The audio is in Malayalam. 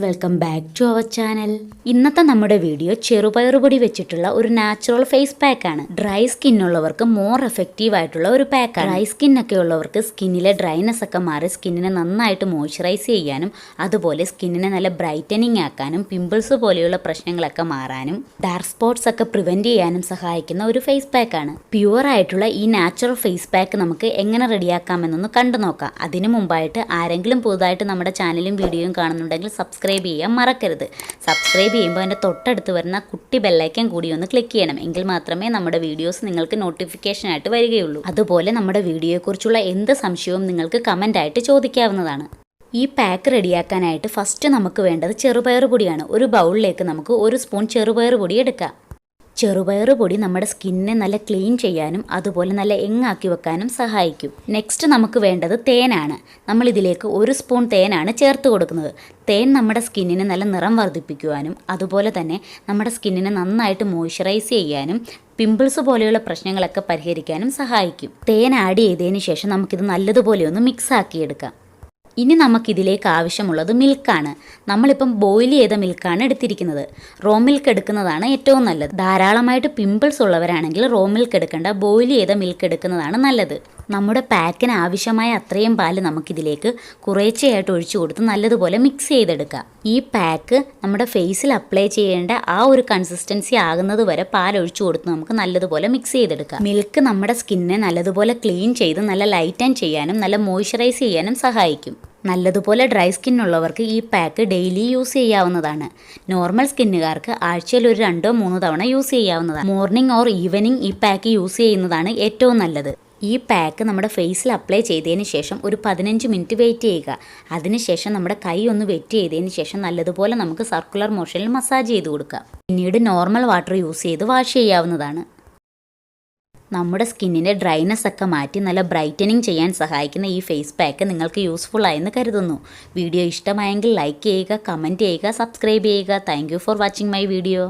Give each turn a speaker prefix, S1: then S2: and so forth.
S1: Welcome back to our channel. ഇന്നത്തെ നമ്മുടെ വീഡിയോ ചെറുപയറുപൊടി വെച്ചിട്ടുള്ള ഒരു നാച്ചുറൽ ഫേസ് പാക്കാണ്. ഡ്രൈ സ്കിന്നുള്ളവർക്ക് മോർ എഫക്റ്റീവ് ആയിട്ടുള്ള ഒരു പാക്കാണ്. ഡ്രൈ സ്കിന്നൊക്കെ ഉള്ളവർക്ക് സ്കിന്നിലെ ഡ്രൈനെസ് ഒക്കെ മാറി സ്കിന്നിനെ നന്നായിട്ട് മോയ്സ്ചറൈസ് ചെയ്യാനും അതുപോലെ സ്കിന്നിനെ നല്ല ബ്രൈറ്റനിങ് ആക്കാനും പിമ്പിൾസ് പോലെയുള്ള പ്രശ്നങ്ങളൊക്കെ മാറാനും ഡാർക്ക് സ്പോട്ട്സ് ഒക്കെ പ്രിവെന്റ് ചെയ്യാനും സഹായിക്കുന്ന ഒരു ഫേസ് പാക്കാണ്. പ്യുവർ ആയിട്ടുള്ള ഈ നാച്ചുറൽ ഫേസ് പാക്ക് നമുക്ക് എങ്ങനെ റെഡിയാക്കാമെന്നൊന്ന് കണ്ടു നോക്കാം. അതിനു മുമ്പായിട്ട് ആരെങ്കിലും പുതുതായിട്ട് നമ്മുടെ ചാനലും വീഡിയോയും കാണുന്നുണ്ടെങ്കിൽ സബ്സ്ക്രൈബ് ചെയ്യാൻ മറക്കരുത്. സബ്സ്ക്രൈബ് ചെയ്യുമ്പോൾ അതിൻ്റെ തൊട്ടടുത്ത് വരുന്ന കുട്ടി ബെല്ലൈക്കൻ കൂടി ഒന്ന് ക്ലിക്ക് ചെയ്യണം. എങ്കിൽ മാത്രമേ നമ്മുടെ വീഡിയോസ് നിങ്ങൾക്ക് നോട്ടിഫിക്കേഷനായിട്ട് വരികയുള്ളൂ. അതുപോലെ നമ്മുടെ വീഡിയോയെക്കുറിച്ചുള്ള എന്ത് സംശയവും നിങ്ങൾക്ക് കമൻ്റായിട്ട് ചോദിക്കാവുന്നതാണ്. ഈ പാക്ക് റെഡിയാക്കാനായിട്ട് ഫസ്റ്റ് നമുക്ക് വേണ്ടത് ചെറുപയർ പൊടിയാണ്. ഒരു ബൗളിലേക്ക് നമുക്ക് 1 സ്പൂൺ ചെറുപയർ പൊടി എടുക്കാം. ചെറുപയർ പൊടി നമ്മുടെ സ്കിന്നിനെ നല്ല ക്ലീൻ ചെയ്യാനും അതുപോലെ നല്ല എങ്ങാക്കി വെക്കാനും സഹായിക്കും. നെക്സ്റ്റ് നമുക്ക് വേണ്ടത് തേനാണ്. നമ്മളിതിലേക്ക് 1 സ്പൂൺ തേനാണ് ചേർത്ത് കൊടുക്കുന്നത്. തേൻ നമ്മുടെ സ്കിന്നിന് നല്ല നിറം വർദ്ധിപ്പിക്കുവാനും അതുപോലെ തന്നെ നമ്മുടെ സ്കിന്നിനെ നന്നായിട്ട് മോയ്സ്ചറൈസ് ചെയ്യാനും പിമ്പിൾസ് പോലെയുള്ള പ്രശ്നങ്ങളൊക്കെ പരിഹരിക്കാനും സഹായിക്കും. തേൻ ആഡ് ചെയ്തതിന് ശേഷം നമുക്കിത് നല്ലതുപോലെ ഒന്ന് മിക്സ് ആക്കിയെടുക്കാം. ഇനി നമുക്കിതിലേക്ക് ആവശ്യമുള്ളത് മിൽക്കാണ്. നമ്മളിപ്പം ബോയിൽ ചെയ്ത മിൽക്കാണ് എടുത്തിരിക്കുന്നത്. റോ മിൽക്ക് എടുക്കുന്നതാണ് ഏറ്റവും നല്ലത്. ധാരാളമായിട്ട് പിമ്പിൾസ് ഉള്ളവരാണെങ്കിൽ റോ മിൽക്ക് എടുക്കേണ്ട, ബോയിൽ ചെയ്ത മിൽക്ക് എടുക്കുന്നതാണ് നല്ലത്. നമ്മുടെ പാക്കിന് ആവശ്യമായ അത്രയും പാല് നമുക്കിതിലേക്ക് കുറേശ്ശെയായിട്ട് ഒഴിച്ചു കൊടുത്ത് നല്ലതുപോലെ മിക്സ് ചെയ്തെടുക്കാം. ഈ പാക്ക് നമ്മുടെ ഫേസിൽ അപ്ലൈ ചെയ്യേണ്ട ആ ഒരു കൺസിസ്റ്റൻസി ആകുന്നത് വരെ പാൽ ഒഴിച്ചു കൊടുത്ത് നമുക്ക് നല്ലതുപോലെ മിക്സ് ചെയ്തെടുക്കാം. മിൽക്ക് നമ്മുടെ സ്കിന്നിനെ നല്ലതുപോലെ ക്ലീൻ ചെയ്ത് നല്ല ലൈറ്റൻ ചെയ്യാനും നല്ല മോയ്സ്ചറൈസ് ചെയ്യാനും സഹായിക്കും. നല്ലതുപോലെ ഡ്രൈ സ്കിന്നുള്ളവർക്ക് ഈ പാക്ക് ഡെയിലി യൂസ് ചെയ്യാവുന്നതാണ്. നോർമൽ സ്കിന്നുകാർക്ക് ആഴ്ചയിൽ ഒരു 2-3 തവണ യൂസ് ചെയ്യാവുന്നതാണ്. മോർണിംഗ് ഓർ ഈവനിങ് ഈ പാക്ക് യൂസ് ചെയ്യുന്നതാണ് ഏറ്റവും നല്ലത്. ഈ പാക്ക് നമ്മുടെ ഫേസിൽ അപ്ലൈ ചെയ്തതിന് ശേഷം ഒരു 15 മിനിറ്റ് വെയിറ്റ് ചെയ്യുക. അതിനുശേഷം നമ്മുടെ കൈ ഒന്ന് വെറ്റ് ചെയ്തതിന് ശേഷം നല്ലതുപോലെ നമുക്ക് സർക്കുലർ മോഷനിൽ മസാജ് ചെയ്ത് കൊടുക്കാം. പിന്നീട് നോർമൽ വാട്ടർ യൂസ് ചെയ്ത് വാഷ് ചെയ്യാവുന്നതാണ്. നമ്മുടെ സ്കിന്നിൻ്റെ ഡ്രൈനെസ് ഒക്കെ മാറ്റി നല്ല ബ്രൈറ്റനിങ് ചെയ്യാൻ സഹായിക്കുന്ന ഈ ഫേസ് പാക്ക് നിങ്ങൾക്ക് യൂസ്ഫുൾ ആയെന്ന് കരുതുന്നു. വീഡിയോ ഇഷ്ടമായെങ്കിൽ ലൈക്ക് ചെയ്യുക, കമൻറ്റ് ചെയ്യുക, സബ്സ്ക്രൈബ് ചെയ്യുക. Thank you for watching my video.